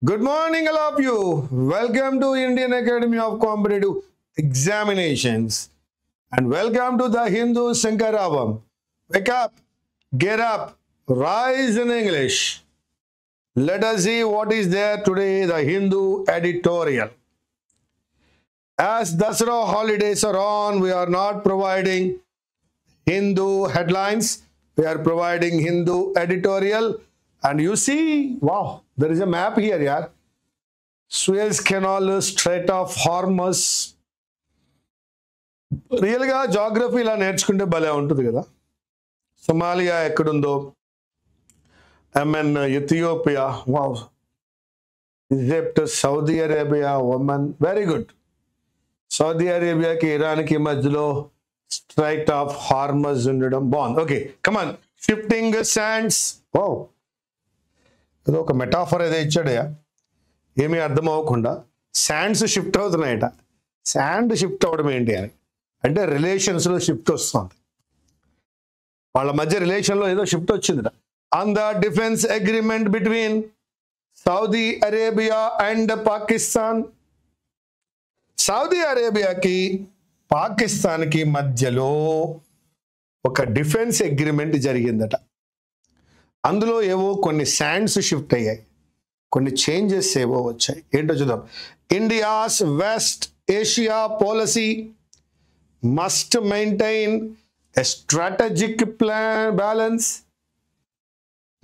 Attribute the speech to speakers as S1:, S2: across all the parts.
S1: Good morning, all of you. Welcome to Indian Academy of Competitive Examinations and welcome to the Hindu Sankaravam. Wake up, get up, rise in English. Let us see what is there today, the Hindu editorial. As Dasara holidays are on, we are not providing Hindu headlines. We are providing Hindu editorial. And you see, wow, there is a map here, yaar. Suez Canal, Strait of Hormuz. రియల్గా geography ఇలా నేర్చుకుంటే భలే ఉంటుంది కదా. Somalia ఎక్కడుందో, Ethiopia, wow, Egypt, Saudi Arabia, Oman, very good. Saudi అరేబియాకి ఇరాన్కి మధ్యలో స్ట్రైట్ ఆఫ్ హార్మజ్ ఉండడం బాగుంది. Okay, come on. Shifting sands, wow, ఏదో ఒక మెటాఫర్ ఏదో ఇచ్చాడయా, ఏమీ అర్థం అవ్వకుండా. శాండ్స్ షిఫ్ట్ అవుతున్నాయట. శాండ్ షిఫ్ట్ అవ్వడం ఏంటి అని అంటే రిలేషన్స్లో షిఫ్ట్ వస్తుంది. వాళ్ళ మధ్య రిలేషన్లో ఏదో షిఫ్ట్ వచ్చిందిట. On the defence agreement between Saudi Arabia and Pakistan. Saudi అరేబియాకి పాకిస్తాన్కి మధ్యలో ఒక డిఫెన్స్ అగ్రిమెంట్ జరిగిందట. అందులో ఏవో కొన్ని శాండ్స్ షిఫ్ట్ అయ్యాయి, కొన్ని చేంజెస్ ఏవో వచ్చాయి. ఏంటో చూద్దాం. India's west Asia policy must maintain a strategic balance.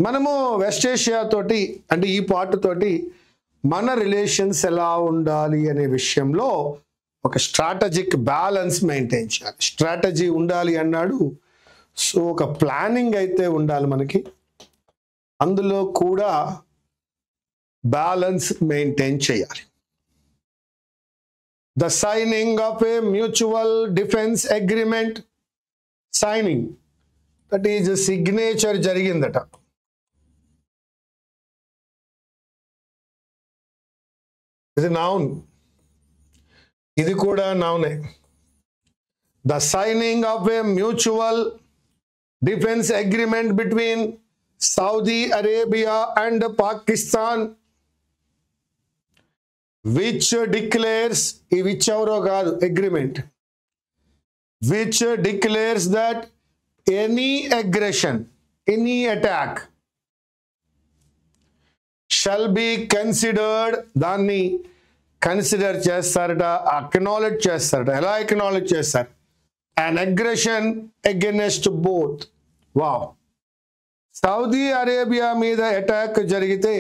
S1: మనము వెస్ట్ ఏషియా తోటి అంటే ఈ పార్ట్ తోటి మన రిలేషన్స్ ఎలా ఉండాలి అనే విషయంలో ఒక స్ట్రాటజిక్ బ్యాలెన్స్ మెయింటైన్ చేయాలి. స్ట్రాటజీ ఉండాలి అన్నాడు. సో ఒక ప్లానింగ్ అయితే ఉండాలి మనకి, అందులో కూడా బ్యాలెన్స్ మెయింటైన్ చేయాలి. The signing of a mutual defence agreement, signing that is signature జరిగిందట. ఇది నౌన్, ఇది కూడా నౌనే. The signing of a mutual defence agreement between Saudi Arabia and Pakistan, which declares, which agreement, which declares that any aggression, any attack shall be considered, దాన్ని consider చేస్తారట, acknowledge చేస్తారట. ఎలా acknowledge చేస్తారు? an aggression against both. Wow, Saudi Arabia మీద attack జరిగితే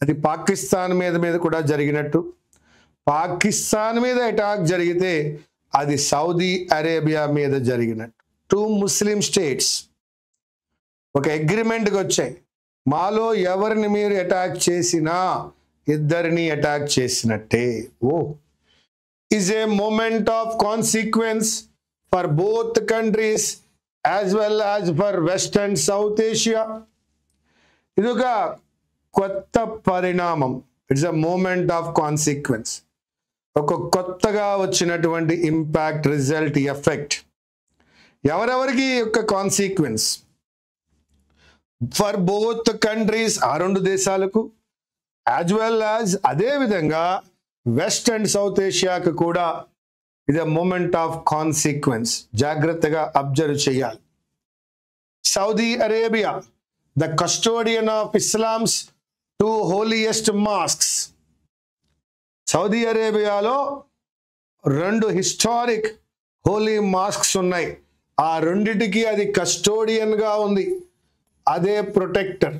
S1: అది పాకిస్తాన్ మీద కూడా జరిగినట్టు, పాకిస్తాన్ మీద అటాక్ జరిగితే అది సౌదీ అరేబియా మీద జరిగినట్టు. టూ ముస్లిం స్టేట్స్ ఒక అగ్రిమెంట్కి వచ్చాయి. మాలో ఎవరిని మీరు అటాక్ చేసినా ఇద్దరిని అటాక్ చేసినట్టే. Oh, is a moment of consequence for both countries as well as for West and South Asia. ఇది ఒక కొత్త పరిణామం. It's a moment of consequence. ఒక కొత్తగా వచ్చినటువంటి ఇంపాక్ట్, రిజల్ట్, ఎఫెక్ట్. ఎవరెవరికి యొక్క కాన్సిక్వెన్స్? ఫర్ బోత్ కంట్రీస్, ఆ రెండు దేశాలకు, యాజ్ వెల్ యాజ్ అదే విధంగా వెస్ట్ అండ్ సౌత్ ఏషియాకు కూడా ఇది మూమెంట్ ఆఫ్ కాన్సిక్వెన్స్. జాగ్రత్తగా అబ్జర్వ్ చేయాలి. Saudi Arabia, the custodian of Islam's two holiest mosques. Saudi అరేబియాలో రెండు హిస్టారిక్ హోలీ మాస్క్స్ ఉన్నాయి. ఆ రెండిటికి అది కస్టోడియన్గా ఉంది, అదే protector.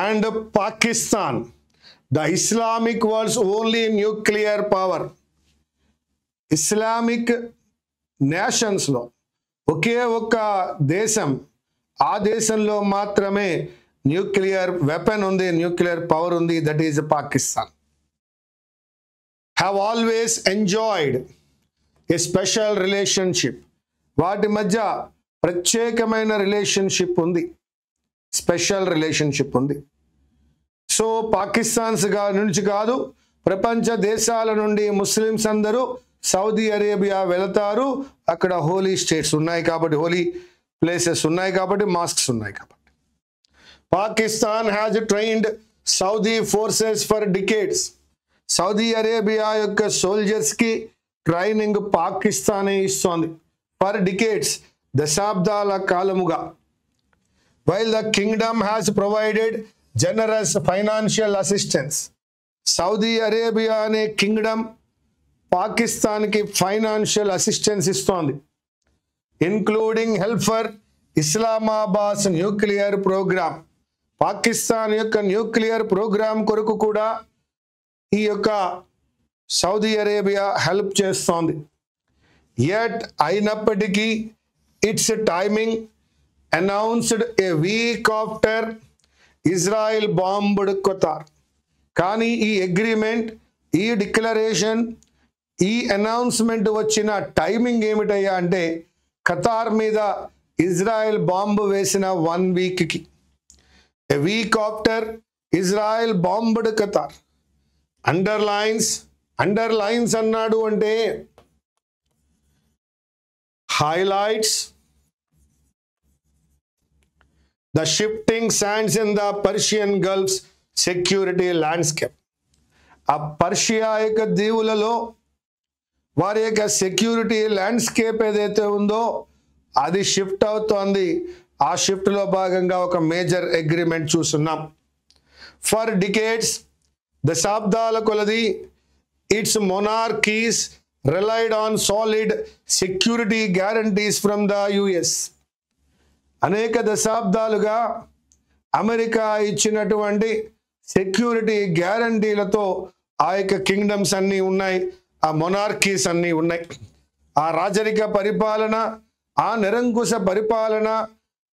S1: And Pakistan, the Islamic world's only nuclear power. Islamic నేషన్స్లో ఒకే ఒక్క దేశం, ఆ దేశంలో మాత్రమే న్యూక్లియర్ వెపన్ ఉంది, న్యూక్లియర్ పవర్ ఉంది, that is Pakistan. Have always enjoyed a special relationship. వాటి మధ్య ప్రత్యేకమైన రిలేషన్షిప్ ఉంది, స్పెషల్ రిలేషన్షిప్ ఉంది. సో పాకిస్తాన్స్ నుంచి కాదు, ప్రపంచ దేశాల నుండి ముస్లిమ్స్ అందరూ సౌదీ అరేబియా వెళతారు. అక్కడ హోలీ స్టేట్స్ ఉన్నాయి కాబట్టి, హోలీ ప్లేసెస్ ఉన్నాయి కాబట్టి, మాస్క్స్ ఉన్నాయి కాబట్టి. Pakistan has trained Saudi forces for decades. Saudi Arabia యొక్క soldiers కి ట్రైనింగ్ పాకిస్తానే ఇస్తోంది ఫర్ డికేట్స్, దశాబ్దాల కాలముగా. While the kingdom has provided generous financial assistance, Saudi Arabia అనే కింగ్డమ్ పాకిస్తాన్కి ఫైనాన్షియల్ అసిస్టెన్స్ ఇస్తోంది, including help for Islamabad nuclear programme. Pakistan యొక్క న్యూక్లియర్ ప్రోగ్రామ్ కొరకు కూడా ఈ యొక్క సౌదీ అరేబియా హెల్ప్ చేస్తోంది. యట్ అయినప్పటికీ it's timing announced a week after Israel bombed Qatar. కానీ ఈ అగ్రిమెంట్, ఈ డిక్లరేషన్, ఈ అనౌన్స్మెంట్ వచ్చిన టైమింగ్ ఏమిటయ్యా అంటే ఖతార్ మీద ఇజ్రాయెల్ బాంబు వేసిన 1 వీక్కి. A week after Israel bombed Qatar. Underlines అన్నాడు అంటే highlights the shifting sands in the Persian Gulf's security landscape. ఆ పర్షియా యొక్క దీవులలో వారి యొక్క సెక్యూరిటీ ల్యాండ్స్కేప్ ఏదైతే ఉందో అది షిఫ్ట్ అవుతోంది. ఆ షిఫ్ట్లో భాగంగా ఒక మేజర్ అగ్రిమెంట్ చూస్తున్నాం. ఫర్ డికేట్స్, దశాబ్దాల కొలది its monarchies relied on solid security guarantees from the US. అనేక దశాబ్దాలుగా అమెరికా ఇచ్చినటువంటి సెక్యూరిటీ గ్యారంటీలతో ఆ యొక్క కింగ్డమ్స్ అన్నీ ఉన్నాయి, ఆ మొనార్కీస్ అన్నీ ఉన్నాయి. ఆ రాజరిక పరిపాలన, ఆ నిరంకుశ పరిపాలన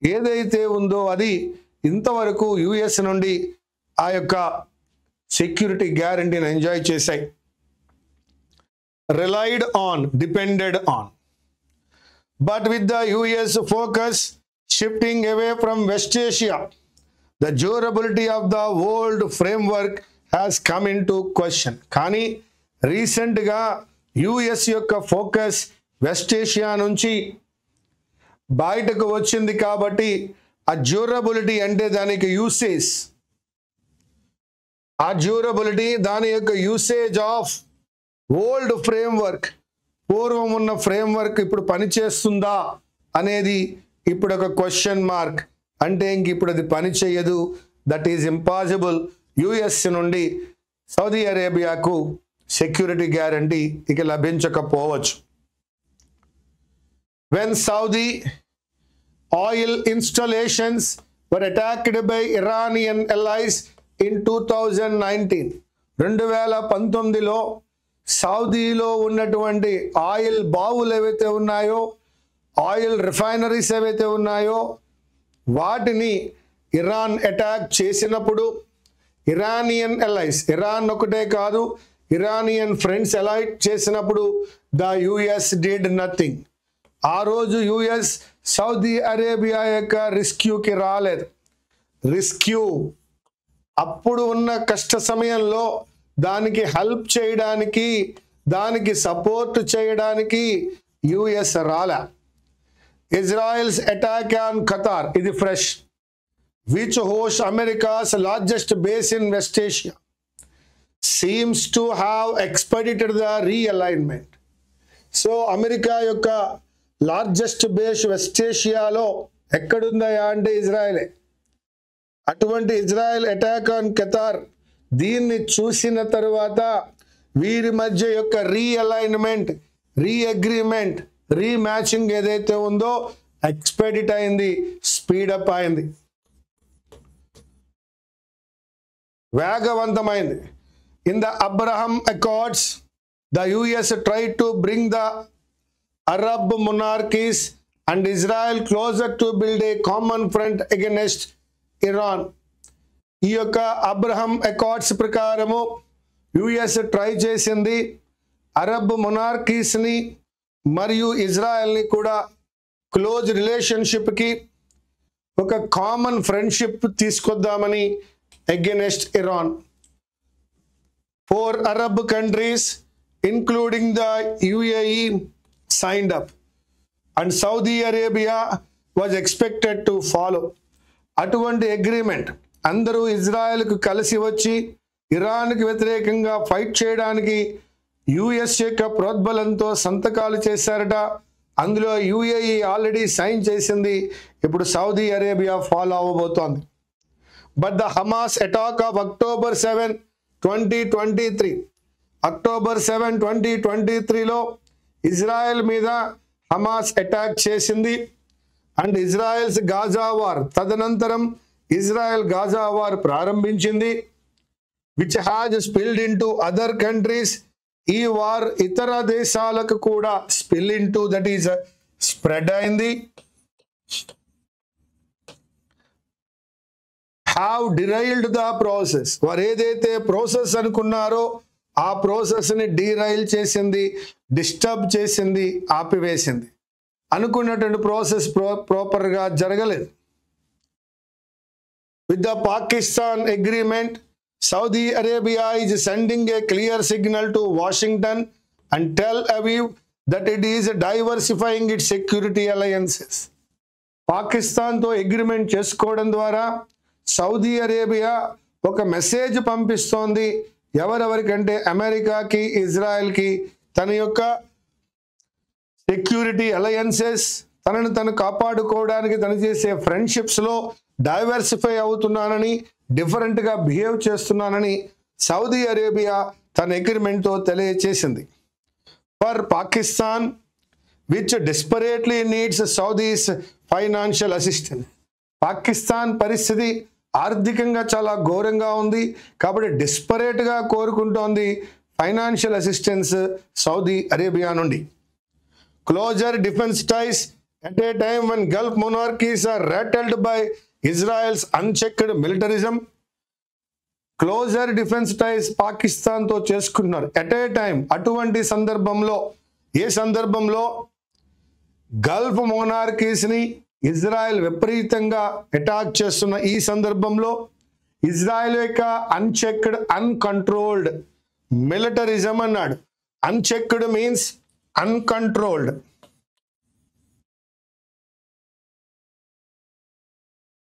S1: ఏదైతే ఉందో అది ఇంతవరకు యుఎస్ నుండి ఆ యొక్క సెక్యూరిటీ గ్యారంటీని ఎంజాయ్ చేశాయి. Relied on, depended on. But with the US focus shifting away from West Asia, the durability of the old framework has come into question. కానీ రీసెంట్గా యుఎస్ యొక్క ఫోకస్ వెస్ట్ ఏషియా నుంచి బయటకు వచ్చింది కాబట్టి ఆ డ్యూరబిలిటీ అంటే దానికి యూసేజ్, ఆ డ్యూరబిలిటీ దాని యొక్క యూసేజ్ ఆఫ్ ఓల్డ్ ఫ్రేమ్వర్క్, పూర్వం ఉన్న ఫ్రేమ్వర్క్ ఇప్పుడు పనిచేస్తుందా అనేది ఇప్పుడు ఒక క్వశ్చన్ మార్క్. అంటే ఇంక ఇప్పుడు అది పని చేయదు, దట్ ఈజ్ ఇంపాసిబుల్. యుఎస్ నుండి సౌదీ అరేబియాకు సెక్యూరిటీ గ్యారంటీ ఇక లభించకపోవచ్చు. When Saudi oil installations were attacked by Iranian allies in 2019, 2019లో సౌదీలో ఉన్నటువంటి ఆయిల్ బావులు ఏవైతే ఉన్నాయో, ఆయిల్ రిఫైనరీస్ ఏవైతే ఉన్నాయో వాటిని ఇరాన్ అటాక్ చేసినప్పుడు ఇరానియన్ allies, ఇరాన్ ఒకటే కాదు ఇరానియన్ ఫ్రెండ్స్ అలైట్ చేసినప్పుడు ద యుఎస్ డిడ్ నథింగ్. ఆ రోజు యుఎస్ సౌదీ అరేబియా యొక్క రెస్క్యూకి రాలేదు. రెస్క్యూ అప్పుడు ఉన్న కష్ట సమయంలో దానికి హెల్ప్ చేయడానికి, దానికి సపోర్ట్ చేయడానికి యుఎస్ రాలే. Israel's attack on Qatar is fresh, which hosts America's largest base in West Asia, seems to have expedited the realignment. So, America యొక్క లార్జెస్ట్ బేస్ వెస్ట్ ఏషియాలో ఎక్కడుందయా అంటే ఇజ్రాయెలే. అటువంటి ఇజ్రాయెల్ అటాక్ ఆన్ ఖతార్, దీన్ని చూసిన తర్వాత వీరి మధ్య యొక్క రీఅలైన్మెంట్, రీఅగ్రిమెంట్, రీమ్యాచింగ్ ఏదైతే ఉందో ఎక్స్పెడిట్ అయింది, స్పీడప్ అయింది, వేగవంతమైంది. In the Abraham accords the US try to bring the Arab monarchies and Israel closer to build a common front against Iran. ఈ యొక్క అబ్రహం అకార్డ్స్ ప్రకారము యుఎస్ ట్రై చేసింది అరబ్ మొనార్కీస్ని మరియు ఇజ్రాయెల్ని కూడా క్లోజ్ రిలేషన్షిప్కి, ఒక కామన్ ఫ్రెండ్షిప్ తీసుకొద్దామని against Iran. 4 Arab countries including the UAE signed up and Saudi Arabia was expected to follow. అటువంటి అగ్రిమెంట్ అందరూ ఇజ్రాయెల్కు కలిసి వచ్చి ఇరాన్కి వ్యతిరేకంగా ఫైట్ చేయడానికి యుఎస్ యొక్క ప్రోద్బలంతో సంతకాలు చేశారట. అందులో యుఏఈ ఆల్రెడీ సైన్ చేసింది. ఇప్పుడు సౌదీ అరేబియా ఫాలో అవ్వబోతోంది. But the Hamas attack of October 7, 2023 October 7, 2023లో ఇజ్రాయెల్ మీద హమాస్ అటాక్ చేసింది. అండ్ ఇజ్రాయెల్స్ గాజా వార్ తదనంతరం ఇజ్రాయెల్ గాజా వార్ ప్రారంభించింది, which has spilled into other countries. ఈ వార్ ఇతర దేశాలకు కూడా spill into that is spread అయింది. Have derailed the process. వారు ఏదైతే ప్రాసెస్ అనుకున్నారో ఆ ప్రాసెస్ని డీరైల్ చేసింది, డిస్టర్బ్ చేసింది, ఆపివేసింది. అనుకున్నటువంటి ప్రాసెస్ ప్రాపర్గా జరగలేదు. With the Pakistan agreement, Saudi Arabia is sending a clear signal to Washington and Tel Aviv that it is diversifying its security alliances. పాకిస్తాన్తో అగ్రిమెంట్ చేసుకోవడం ద్వారా సౌదీ అరేబియా ఒక మెసేజ్ పంపిస్తోంది. ఎవరెవరికంటే అమెరికాకి, ఇజ్రాయెల్కి తన యొక్క సెక్యూరిటీ అలయన్సెస్, తనను తను కాపాడుకోవడానికి తను చేసే ఫ్రెండ్షిప్స్లో డైవర్సిఫై అవుతున్నానని, డిఫరెంట్గా బిహేవ్ చేస్తున్నానని సౌదీ అరేబియా తన అగ్రిమెంట్తో తెలియచేసింది. For Pakistan which desperately needs Saudis financial assistance. Pakistan పరిస్థితి ఆర్థికంగా చాలా ఘోరంగా ఉంది కాబట్టి డెస్పరేట్గా కోరుకుంటోంది ఫైనాన్షియల్ అసిస్టెన్స్ సౌదీ అరేబియా నుండి. Closer defence ties at a time when Gulf monarchies are rattled by Israel's unchecked militarism. Closer defense ties పాకిస్తాన్తో చేసుకున్నారు ఎట్ ఏ టైం. అటువంటి సందర్భంలో, ఏ సందర్భంలో గల్ఫ్ మోనార్కీస్ని ఇజ్రాయెల్ విపరీతంగా అటాక్ చేస్తున్న ఈ సందర్భంలో ఇజ్రాయెల్ యొక్క అన్చెక్డ్, అన్కంట్రోల్డ్ మిలిటరిజం అన్నాడు. Unchecked means uncontrolled.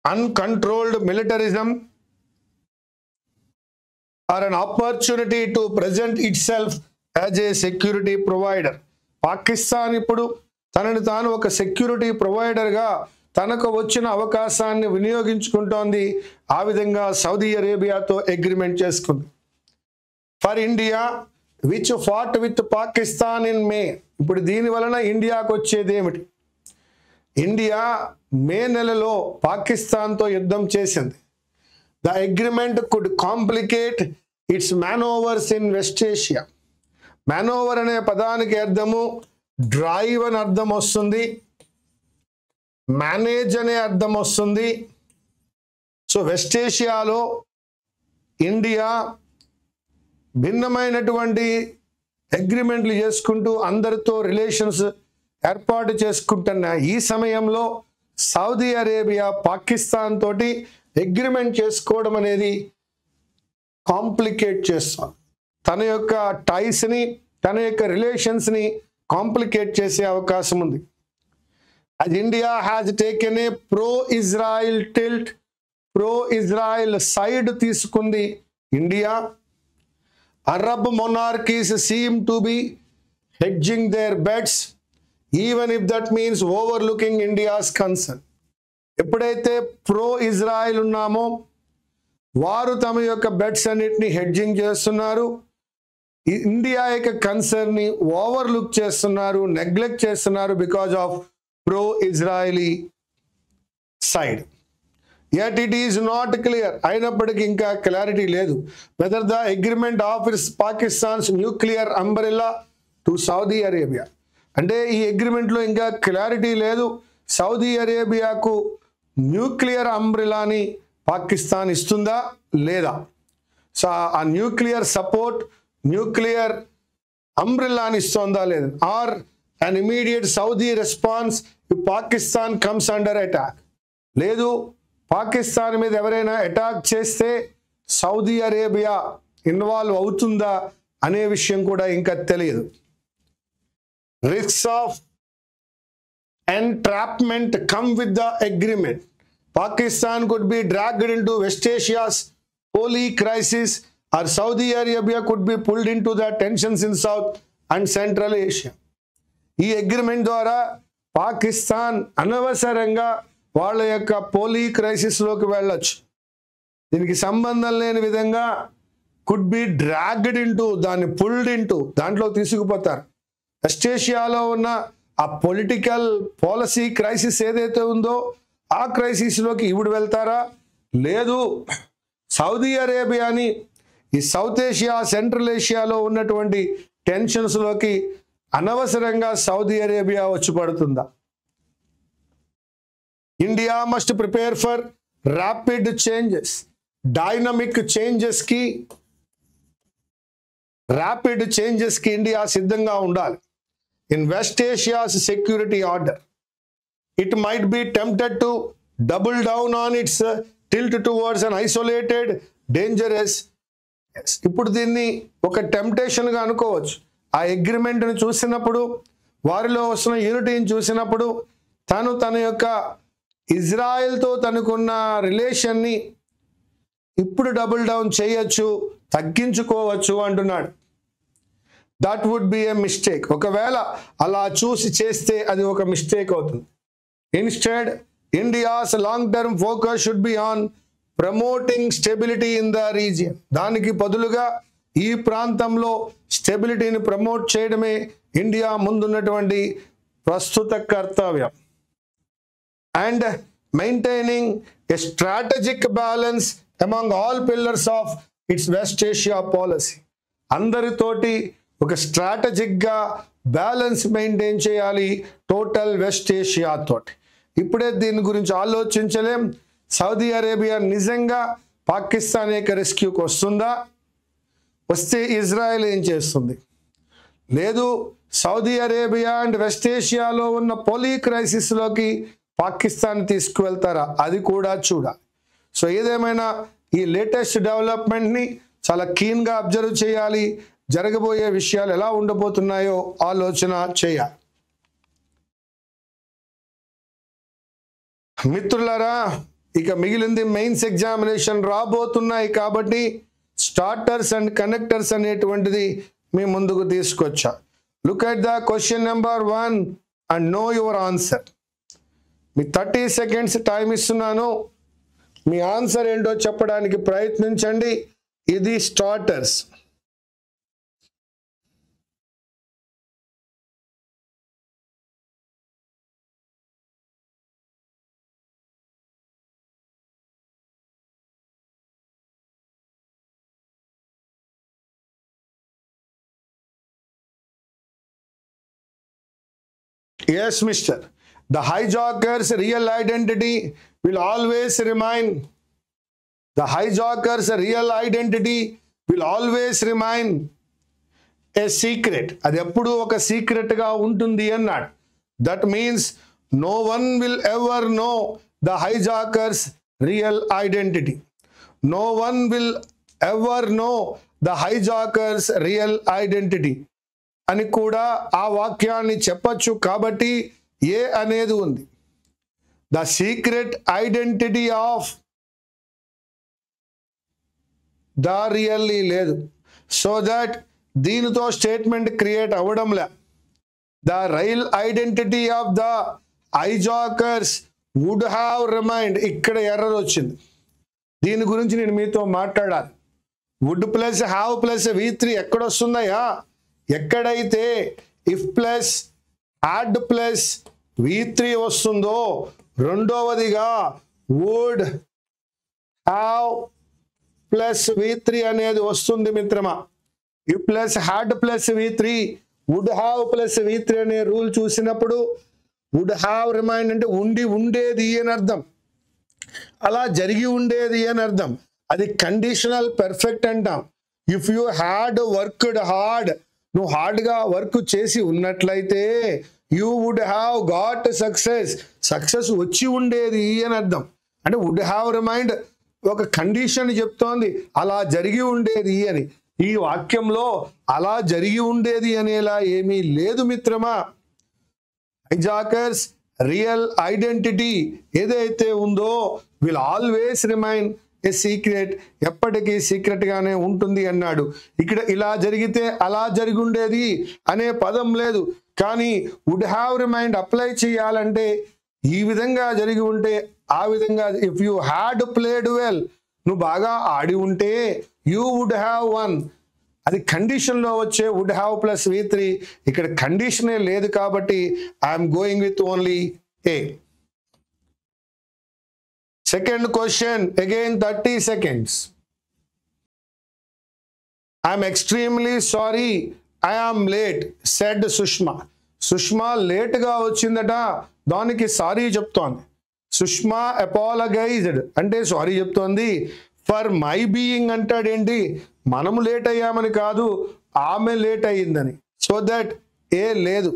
S1: Uncontrolled militarism are an opportunity to present itself as a security provider. Pakistan ఇప్పుడు తనను తాను ఒక సెక్యూరిటీ ప్రొవైడర్గా తనకు వచ్చిన అవకాశాన్ని వినియోగించుకుంటోంది. ఆ విధంగా సౌదీ అరేబియాతో అగ్రిమెంట్ చేసుకుంది. For India which fought with Pakistan in మే. ఇప్పుడు దీని వలన ఇండియాకు వచ్చేది ఏమిటి? ఇండియా మే నెలలో పాకిస్తాన్తో యుద్ధం చేసింది. The agreement could complicate its manoeuvres in West Asia. Manoeuvre అనే పదానికి అర్థము డ్రైవ్ అని అర్థం వస్తుంది, మేనేజ్ అనే అర్థం వస్తుంది. సో వెస్ట్ ఏషియాలో ఇండియా భిన్నమైనటువంటి అగ్రిమెంట్లు చేసుకుంటూ అందరితో రిలేషన్స్ ఏర్పాటు చేసుకుంటున్న ఈ సమయంలో సౌదీ అరేబియా పాకిస్తాన్ తోటి అగ్రిమెంట్ చేసుకోవడం అనేది కాంప్లికేట్ చేస్తుంది. తన యొక్క టైస్ని, తన యొక్క రిలేషన్స్ని కాంప్లికేట్ చేసే అవకాశం ఉంది. as India has taken a pro-Israel tilt, pro-Israel side తీసుకుంది India. Arab monarchies seem to be hedging their bets, even if that means overlooking India's concern. ఎప్పుడైతే ప్రో ఇజ్రాయెల్ ఉన్నామో వారు తమ యొక్క బెట్స్ అన్నిటిని హెడ్జింగ్ చేస్తున్నారు, ఇండియా యొక్క కన్సర్న్ని ఓవర్లుక్ చేస్తున్నారు, నెగ్లెక్ట్ చేస్తున్నారు because of pro Israeli side. Yet it is not clear. అయినప్పటికీ ఇంకా క్లారిటీ లేదు whether the agreement offers Pakistan's nuclear umbrella to Saudi Arabia. అంటే ఈ అగ్రిమెంట్లో ఇంకా క్లారిటీ లేదు. సౌదీ అరేబియాకు న్యూక్లియర్ అంబ్రెలాని పాకిస్తాన్ ఇస్తుందా లేదా? సో ఆ న్యూక్లియర్ సపోర్ట్, న్యూక్లియర్ అంబ్రెలాని ఇస్తుందా లేదా? Or an immediate Saudi response if Pakistan comes under attack. లేదు, పాకిస్తాన్ మీద ఎవరైనా అటాక్ చేస్తే సౌదీ అరేబియా ఇన్వాల్వ్ అవుతుందా అనే విషయం కూడా ఇంకా తెలియదు. Risks of entrapment come with the agreement. Pakistan could be dragged into West Asia's holy crisis, or Saudi Arabia could be pulled into the tensions in South and Central Asia. ఈ agreement ద్వారా పాకిస్తాన్ అనవసరంగా వాళ్ళ యొక్క పోలీ క్రైసిస్లోకి వెళ్ళొచ్చు. దీనికి సంబంధం లేని విధంగా కుడ్ బి డ్రాగ్డ్ ఇంటూ, దాన్ని పుల్డ్ ఇంటూ, దాంట్లో తీసుకుపోతారు. వెస్ట్ ఏషియాలో ఉన్న ఆ పొలిటికల్ పాలసీ క్రైసిస్ ఏదైతే ఉందో ఆ క్రైసిస్లోకి ఇప్పుడు వెళ్తారా? లేదు, సౌదీ అరేబియాని ఈ సౌత్ ఏషియా, సెంట్రల్ ఏషియాలో ఉన్నటువంటి టెన్షన్స్లోకి అనవసరంగా సౌదీ అరేబియా వచ్చి పడుతుందా? India must prepare for rapid changes, dynamic చేంజెస్కి, ర్యాపిడ్ చేంజెస్కి ఇండియా సిద్ధంగా ఉండాలి. In West Asia's security order, it might be tempted to double down on its tilt towards an isolated, dangerous. ఇప్పుడు దీన్ని ఒక టెంప్టేషన్గా అనుకోవచ్చు. ఆ అగ్రిమెంట్ని చూసినప్పుడు, వారిలో వస్తున్న యూనిటీని చూసినప్పుడు, తన యొక్క ఇజ్రాయెల్తో తనకున్న రిలేషన్ని ఇప్పుడు డబుల్ డౌన్ చేయొచ్చు, తగ్గించుకోవచ్చు అంటున్నాడు. That would be a mistake. ఒకవేళ అలా చూసి చేస్తే అది ఒక మిస్టేక్ అవుతుంది. Instead, India's long-term focus should be on promoting stability in the region. దానికి బదులుగా ఈ ప్రాంతంలో స్టెబిలిటీని ప్రమోట్ చేయడమే ఇండియా ముందున్నటువంటి ప్రస్తుత కర్తవ్యం. And maintaining a strategic balance among all pillars of its West Asia policy. అందరితోటి ఒక స్ట్రాటజిక్గా బ్యాలెన్స్ మెయింటైన్ చేయాలి టోటల్ వెస్ట్ ఏషియా తోటి. ఇప్పుడే దీని గురించి ఆలోచించలేం. సౌదీ అరేబియా నిజంగా పాకిస్తాన్ యొక్క రెస్క్యూకి వస్తుందా? వస్తే ఇజ్రాయెల్ ఏం చేస్తుంది? లేదు, సౌదీ అరేబియా అండ్ వెస్ట్ ఏషియాలో ఉన్న పోలీ క్రైసిస్లోకి పాకిస్తాన్ తీసుకువెళ్తారా? అది కూడా చూడాలి. సో ఏదేమైనా ఈ లేటెస్ట్ డెవలప్మెంట్ని చాలా కీన్గా అబ్జర్వ్ చేయాలి. జరగబోయే విషయాలు ఎలా ఉండబోతున్నాయో ఆలోచన చేయాలి. మిత్రులారా, ఇక మిగిలింది మెయిన్స్ ఎగ్జామినేషన్ రాబోతున్నాయి కాబట్టి స్టార్టర్స్ అండ్ కనెక్టర్స్ అనేటువంటిది మీ ముందుకు తీసుకొచ్చా. Look at the question number 1 and know your answer. మీ 30 seconds టైం ఇస్తున్నాను. మీ ఆన్సర్ ఏంటో చెప్పడానికి ప్రయత్నించండి. ఇది starters. Yes, mister. The hijacker's real identity will always remain. The hijacker's real identity will always remain a secret. అది ఎప్పుడు ఒక సీక్రెట్గా ఉంటుంది అన్నాడు. That means no one will ever know the hijacker's real identity. No one will ever know the hijacker's real identity. అని కూడా ఆ వాక్యాన్ని చెప్పచ్చు. కాబట్టి ఏ అనేది ఉంది. The secret identity of the really లేదు. సో దట్ దీనితో స్టేట్మెంట్ క్రియేట్ అవ్వడంలే. The real identity of the hijackers would have remained. ఇక్కడ ఎర్రర్ వచ్చింది. దీని గురించి నేను మీతో మాట్లాడాలి. Would plus have plus V3 ఎక్కడొస్తుందయ్యా? ఎక్కడైతే if plus add plus V3 వస్తుందో రెండవదిగా వుడ్ హ్యావ్ ప్లస్ V3 అనేది వస్తుంది మిత్రమా. If plus had plus V3, would have plus V3 అనే రూల్ చూసినప్పుడు వుడ్ హ్యావ్ రిమైండ్ అంటే ఉండి ఉండేది అని అర్థం, అలా జరిగి ఉండేది అని అర్థం. అది కండిషనల్ పెర్ఫెక్ట్ అంటాం. If you had worked hard, నువ్వు హార్డ్గా వర్క్ చేసి ఉన్నట్లయితే you would have got success, success వచ్చి ఉండేది అని అర్థం. అంటే వుడ్ హ్యావ్ రిమైండ్ ఒక కండిషన్ చెప్తోంది, అలా జరిగి ఉండేది అని. ఈ వాక్యంలో అలా జరిగి ఉండేది అనేలా ఏమీ లేదు మిత్రమా. హైజాకర్స్ రియల్ ఐడెంటిటీ ఏదైతే ఉందో will always remain A secret, ఎప్పటికీ సీక్రెట్ గానే ఉంటుంది అన్నాడు. ఇక్కడ ఇలా జరిగితే అలా జరిగి ఉండేది అనే పదం లేదు, కానీ వుడ్ హ్యావ్ రిమైండ్ అప్లై చేయాలంటే ఈ విధంగా జరిగి ఉంటే ఆ విధంగా, if you had played well, నువ్వు బాగా ఆడి ఉంటే యూ వుడ్ హ్యావ్ వన్, అది కండిషన్ లో వచ్చే వుడ్ హ్యావ్ ప్లస్ V3. ఇక్కడ కండిషనే లేదు కాబట్టి I'm going with only A. Second question, again 30 seconds. I am extremely sorry, I am late, said Sushma. Sushma late గా వచ్చిందట, దానికి సారీ చెప్తోంది. సుష్మా అపాలగైజ్డ్ అంటే సారీ చెప్తోంది. ఫర్ మై బీయింగ్ అంటాడేంటి, మనము లేట్ అయ్యామని కాదు, ఆమె లేట్ అయ్యిందని. సో దట్ ఏ లేదు.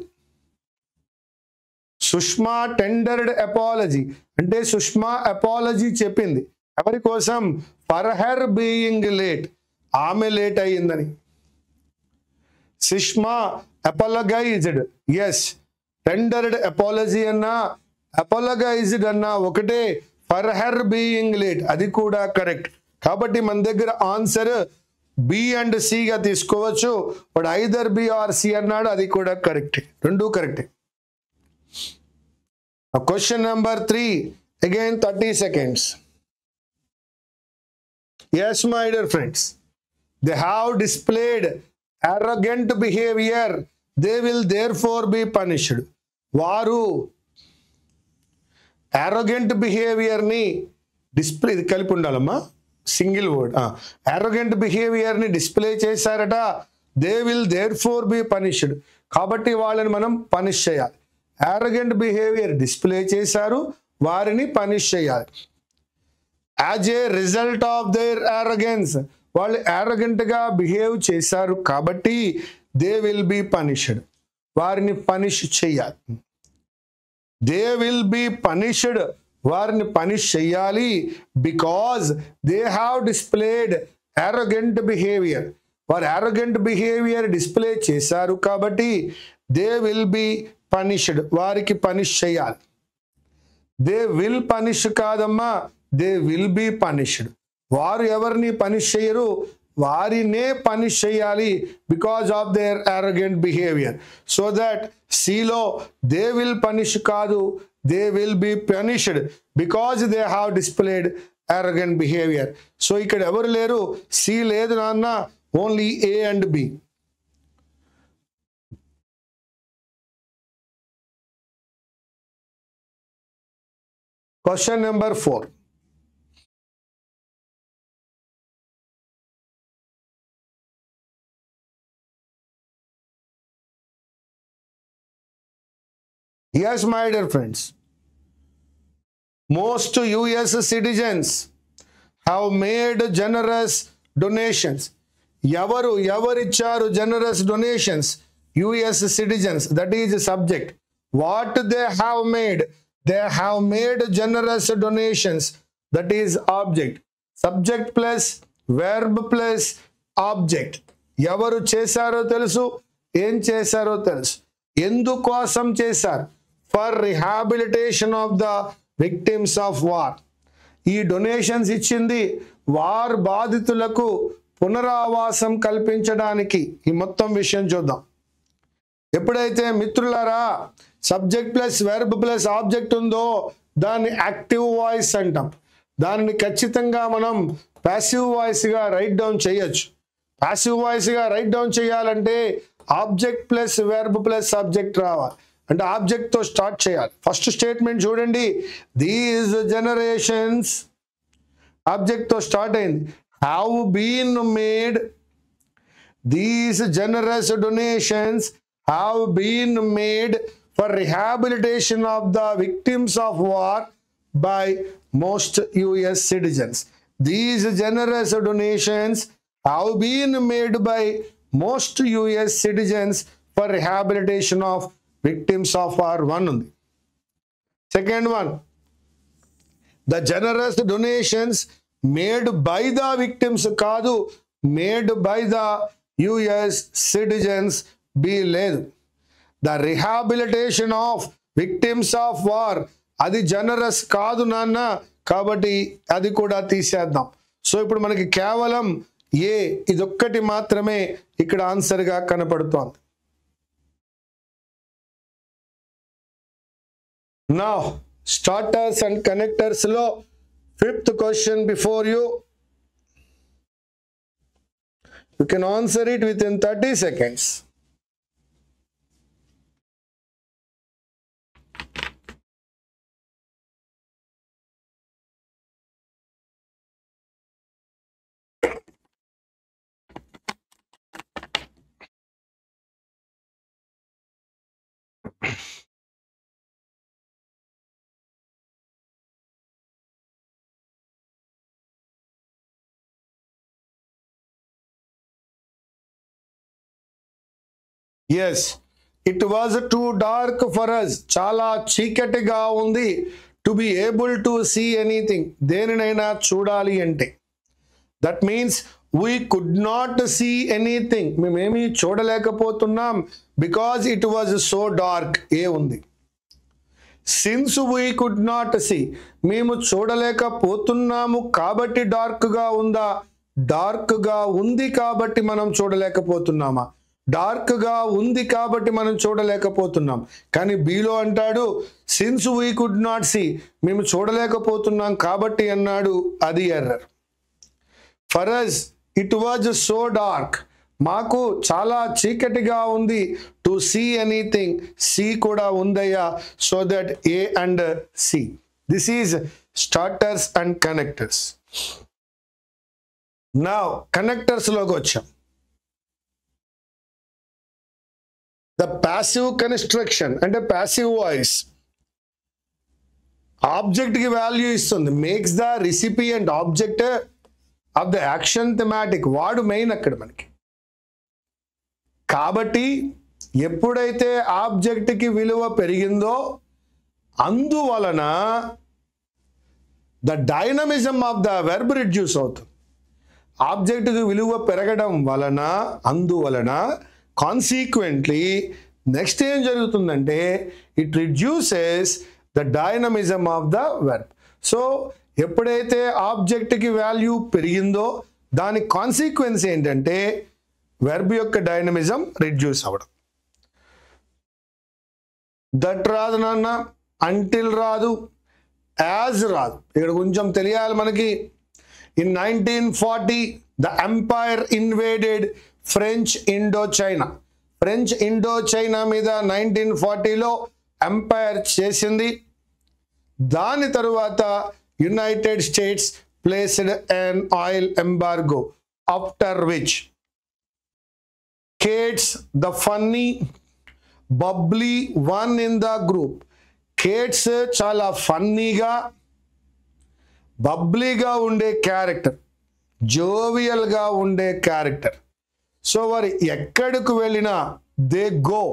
S1: సుష్మా టెండర్డ్ అపాలజీ అంటే సుష్మా అపాలజీ చెప్పింది ఎవరి కోసం, ఫర్ హర్ బీయింగ్ లేట్, ఆమె లేట్ అయ్యిందని. సుష్మా అపాలగైజ్డ్, ఎస్, టెండర్డ్ అపాలజీ అన్నా అపాలగైజ్డ్ అన్నా ఒకటే, ఫర్ హర్ బీయింగ్ లేట్ అది కూడా కరెక్ట్. కాబట్టి మన దగ్గర ఆన్సర్ బి అండ్ సి గా తీసుకోవచ్చు. But either B or C అన్నాడు, అది కూడా కరెక్ట్, రెండు correct. Question number 3, again 30 seconds. Yes, my dear friends, they have displayed arrogant behavior, they will therefore be punished. వారు arrogant behavior ని display, ఇది కలిపి ఉండాలమ్మా, సింగిల్ వర్డ్, arrogant behavior ని డిస్ప్లే చేశారట, they will therefore be punished, కాబట్టి వాళ్ళని మనం పనిష్ చేయాలి. arrogant behavior డిస్ప్లే చేశారు, వారిని పనిష్ చేయాలి. As a result of their arrogance, వాళ్ళు arrogant గా బిహేవ్ చేశారు కాబట్టి దే విల్ బి పనిష్డ్, వారిని పనిష్ చేయాలి. దే విల్ బి పనిష్డ్, వారిని పనిష్ చేయాలి. Because they have displayed arrogant behavior, వారు arrogant behavior డిస్ప్లే చేశారు కాబట్టి దే విల్ బి పనిష్డ్, వారికి పనిష్ చేయాలి. దే విల్ పనిష్ కాదమ్మా, దే విల్ బి పనిష్డ్. వారు ఎవరిని పనిష్ చేయరు, వారినే పనిష్ చేయాలి because of their arrogant behavior. So that సిలో దే విల్ పనిష్ కాదు, they will be punished because they have displayed arrogant behavior. సో ఇక్కడ ఎవరు లేరు, సి లేదు నాన్న, only A and B. Question number 4. Yes, my dear friends, most US citizens have made generous donations. ఎవరిచ్చారు generous donations? US citizens, that is the subject. What they have made? They have made generous donations, that is object. Subject plus verb plus object. ఎవరు చేశారో తెలుసు, ఏం చేశారో తెలుసు, ఎందుకోసం చేశారు, for rehabilitation of the victims of war. ఈ donations ఇచ్చింది వార్ బాధితులకు పునరావాసం కల్పించడానికి. ఈ మొత్తం విషయం చూద్దాం. ఎప్పుడైతే మిత్రులారా subject plus verb plus object ఉందో దాన్ని యాక్టివ్ వాయిస్ అంటాం. దానిని ఖచ్చితంగా మనం ప్యాసివ్ వాయిస్ గా రైట్ డౌన్ చేయొచ్చు. ప్యాసివ్ వాయిస్ గా రైట్ డౌన్ చేయాలంటే object plus verb plus subject రావాలి, అంటే ఆబ్జెక్ట్ తో స్టార్ట్ చేయాలి. ఫస్ట్ స్టేట్మెంట్ చూడండి, దీస్ జనరేషన్స్, ఆబ్జెక్ట్ తో స్టార్ట్ అయింది. Have been made, these generous donations have been made for rehabilitation of the victims of war by most US citizens. These generous donations have been made by most US citizens for rehabilitation of victims of war. One ఉంది. Second one, the generous donations made by the victims కాదు, made by the US citizens, B లేదు. The rehabilitation of victims of war, అది generous కాదు నాన్న, కాబట్టి అది కూడా తీసేద్దాం. సో ఇప్పుడు మనకి కేవలం ఏ ఇదొక్కటి మాత్రమే ఇక్కడ ఆన్సర్గా కనపడుతోంది. Now starters and connectors లో 5th question before you. You can answer it within 30 seconds. Yes, it was too dark for us. చాలా చీకటిగా ఉంది. To be able to see anything. దేనినైనా చూడాలి అంటే. That means we could not see anything. మేమేమీ చూడలేకపోతున్నాం. Because it was so dark. ఏ ఉంది. Since we could not see. మేము చూడలేకపోతున్నాము కాబట్టి డార్క్గా ఉందా? డార్క్గా ఉంది కాబట్టి మనం చూడలేకపోతున్నామా? డార్క్గా ఉంది కాబట్టి మనం చూడలేకపోతున్నాం. కానీ బీలో అంటాడు since we could not see, మేము చూడలేకపోతున్నాం కాబట్టి అన్నాడు. అది error. For us it was so dark, మాకు చాలా చీకటిగా ఉంది. టు సీ ఎనీథింగ్, సీ కూడా ఉందయ్యా. So that A and C. This is starters and connectors. Now కనెక్టర్స్లోకి వచ్చాం. The passive construction అంటే passive voice ఆబ్జెక్ట్ కి వాల్యూ ఇస్తుంది. Makes the recipient object of the action thematic. వాడు మెయిన్ అక్కడ మనకి. కాబట్టి ఎప్పుడైతే ఆబ్జెక్ట్ కి విలువ పెరిగిందో అందువలన the dynamism of the verb reduce అవుతుంది. ఆబ్జెక్ట్ కి విలువ పెరగడం వలన అందువలన కాన్సిక్వెంట్లీ నెక్స్ట్ ఏం జరుగుతుందంటే it reduces the dynamism of the verb. So ఎప్పుడైతే ఆబ్జెక్ట్కి వాల్యూ పెరిగిందో దాని కాన్సిక్వెన్స్ ఏంటంటే వెర్బ్ యొక్క డైనమిజం రిడ్యూస్ అవ్వడం. దట్ రాదు నాన్న, అంటిల్ రాదు, యాజ్ రాదు. ఇక్కడ కొంచెం తెలియాలి మనకి. In 1940 the umpire invaded French Indo China. French Indo China మీద 1940లో ఎంపైర్ చేసింది. దాని తరువాత United states placed an oil embargo, after which Kate's the funny bubbly one in the group. Kate's చాలా ఫన్నీగా బబ్లీగా ఉండే క్యారెక్టర్, జోవియల్గా ఉండే క్యారెక్టర్. సో వారు ఎక్కడికి వెళ్ళినా దే గో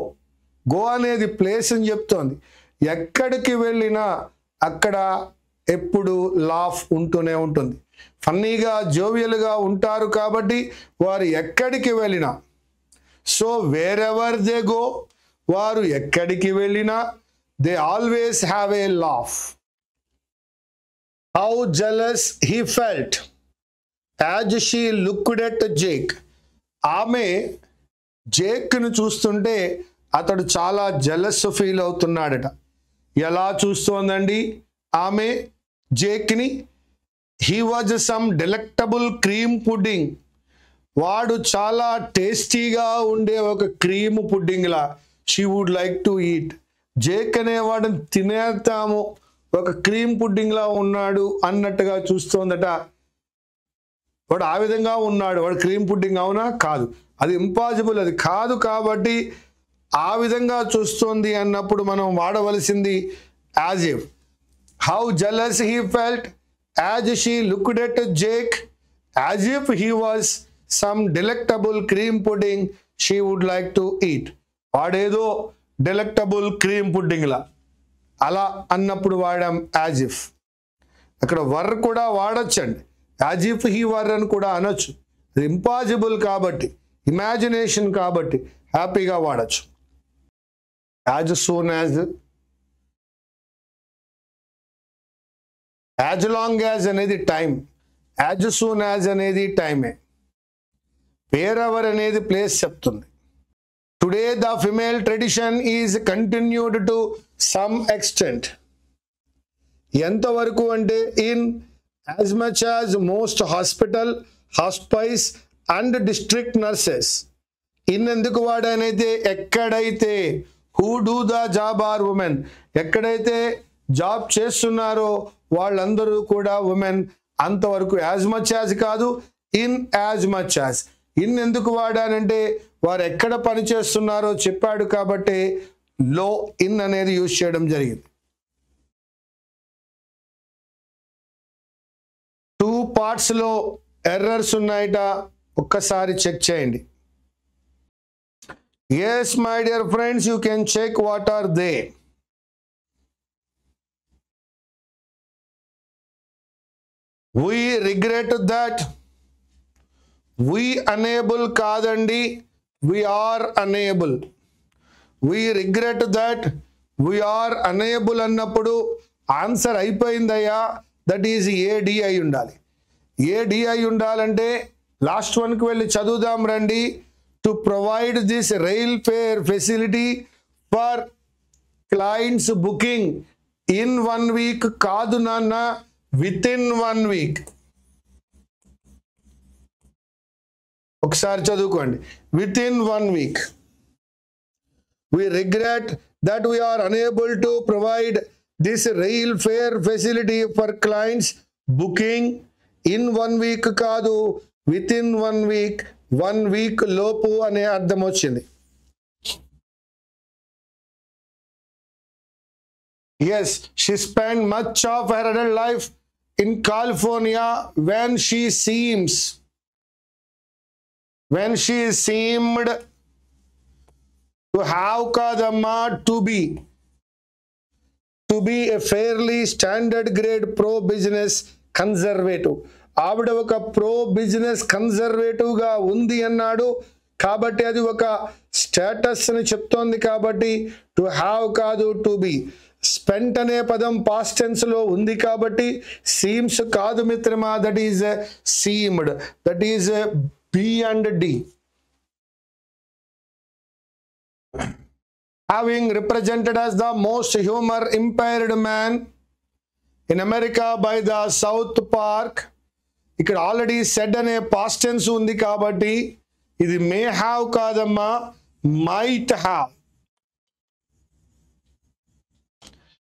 S1: అనేది ప్లేస్ అని చెప్తోంది. ఎక్కడికి వెళ్ళినా అక్కడ ఎప్పుడు లాఫ్ ఉంటూనే ఉంటుంది. ఫన్నీగా జోవియల్గా ఉంటారు కాబట్టి వారు ఎక్కడికి వెళ్ళినా. So where ever they go, వారు ఎక్కడికి వెళ్ళినా they always have a laugh. How jealous he felt as she looked at Jake. ఆమె జేక్ను చూస్తుంటే అతడు చాలా జెలస్ ఫీల్ అవుతున్నాడట. ఎలా చూస్తోందండి ఆమె జేక్ని? He was some delectable cream pudding. వాడు చాలా టేస్టీగా ఉండే ఒక క్రీమ్ పుడ్డింగ్లా she would like to eat. Jake అనేవాడిని తినేస్తాము, ఒక క్రీమ్ పుడ్డింగ్లా ఉన్నాడు అన్నట్టుగా చూస్తోందట. వాడు ఆ విధంగా ఉన్నాడు, వాడు క్రీమ్ పుడ్డింగ్ అవునా? కాదు, అది ఇంపాసిబుల్, అది కాదు. కాబట్టి ఆ విధంగా చూస్తోంది అన్నప్పుడు మనం వాడవలసింది as if. How jealous he felt as she looked at Jake as if he was some delectable cream pudding she would like to eat. వాడేదో డెలెక్టబుల్ క్రీమ్ పుడ్డింగ్లా అలా అన్నప్పుడు వాడాం యాజ్ ఇఫ్. అక్కడ వర్ కూడా వాడచ్చండి, యాజ్ ఇఫ్ హీ వర్ అని కూడా అనొచ్చు. అది impossible కాబట్టి, ఇమాజినేషన్ కాబట్టి హ్యాపీగా వాడచ్చు. As soon as, as long as అనేది టైం, యాజ్ సూన్ యాజ్ అనేది టైమే, వేరెవర్ అనేది ప్లేస్ చెప్తుంది. Today the female tradition is continued to some extent. ఎంతవరకు అంటే in as much as most hospital, hospice and district nurses. In ఎందుకు వాడానైతే ఎక్కడైతే who do the job or women, ఎక్కడైతే job చేస్తున్నారో వాళ్ళందరూ కూడా ఉమెన్, అంతవరకు. యాజ్ మచ్ యాజ్ కాదు, in as much as. In ఎందుకు వాడానంటే వారు ఎక్కడ పని చేస్తున్నారో చెప్పాడు కాబట్టి లో ఇన్ అనేది యూజ్ చేయడం జరిగింది. 2 parts లో ఎర్రర్స్ ఉన్నాయట, ఒక్కసారి చెక్ చేయండి. Yes, my dear friends, you can check what are they. We regret that. We unable కాదండి, we are unable. We regret that. We are unable అన్నప్పుడు ఆన్సర్ అయిపోయిందయ్యా, దట్ ఈజ్ ఏడి అయి ఉండాలి. AD అయి ఉండాలంటే last వన్కి వెళ్ళి చదువుదాం రండి. To provide this rail fair facility for clients booking in 1 week కాదు నాన్న, విత్ ఇన్ 1 week. ఒకసారి చదువుకోండి, with in 1 week. We regret that we are unable to provide this rail fare facility for clients booking in 1 week కాదు, within 1 week. 1 week లోపు అనే అర్థం వచ్చింది. Yes, she spent much of her adult life in California when she seemed to have kadamma to be a fairly standard grade pro business conservative. ఆవిడ ఒక pro business conservative గా ఉంది అన్నాడు కాబట్టి అది ఒక స్టేటస్ అని చెప్తోంది కాబట్టి టు హ్యావ్ కాదు, టు బి. స్పెంట్ అనే పదం పాస్ట్ టెన్స్ లో ఉంది కాబట్టి సీమ్స్ కాదు మిత్రమా, that is seemed, that is B and D. Having represented as the most humor impaired man in America by the South Park, ఇక్కడ ఆల్రెడీ సెడ్ అనే పాస్ట్ టెన్స్ ఉంది కాబట్టి ఇది మే హ్యావ్ కాదమ్మా, might have.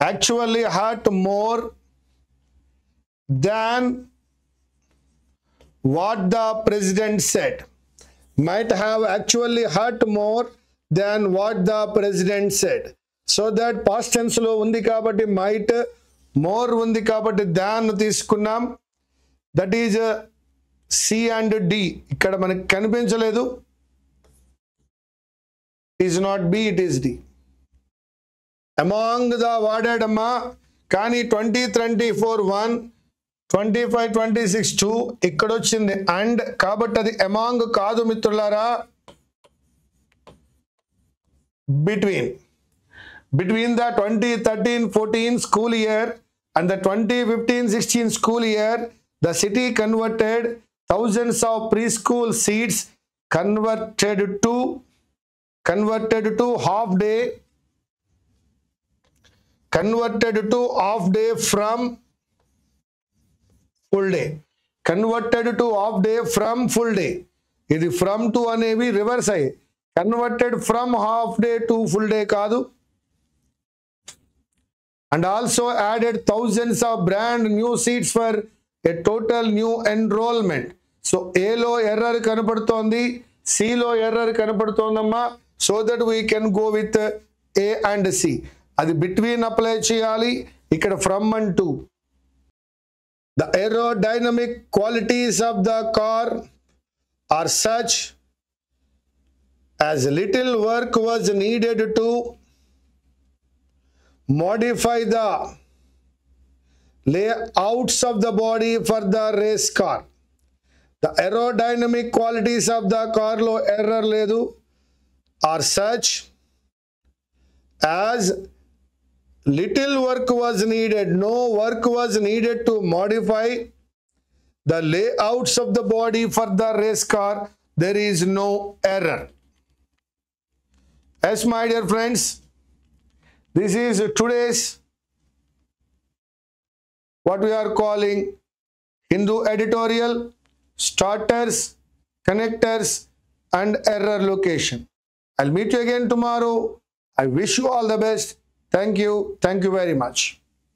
S1: Actually hurt more than what the president said. Might have actually hurt more than what the president said. So that past tense లో ఉంది కాబట్టి might, more ఉంది కాబట్టి దాన్ తీసుకున్నాం. That is C and D. ఇక్కడ మనకి కనిపించలేదు, it is not B, it is D. Among the వాడాడమ్మా, కానీ 2024 1, 25 26 2 ఇక్కడ వచ్చింది అండ్, కాబట్టి అది అమాంగ్ కాదు మిత్రులారా. Between the 2013-14 school year and the 2015-16 school year, the city converted thousands of preschool seats converted to half day from full day. Converted to half day from full day. ఇది from to అనేవి reverse అయ్యాయి. Converted from half day to full day కాదు. And also added thousands of brand new seats for a total new enrollment. So A లో error కనపడుతోంది, C లో error కనపడుతోందమ్మా. So that we can go with A and C. అది between apply చేయాలి, ఇక్కడ from and to. The aerodynamic qualities of the car are such as little work was needed to modify the layouts of the body for the race car. The aerodynamic qualities of the car lo error ledu are such as little work was needed. No work was needed to modify the layouts of the body for the race car. There is no error. Yes, my dear friends, this is today's what we are calling Hindu editorial, starters, connectors, and error location. I'll meet you again tomorrow. I wish you all the best. Thank you. Thank you very much.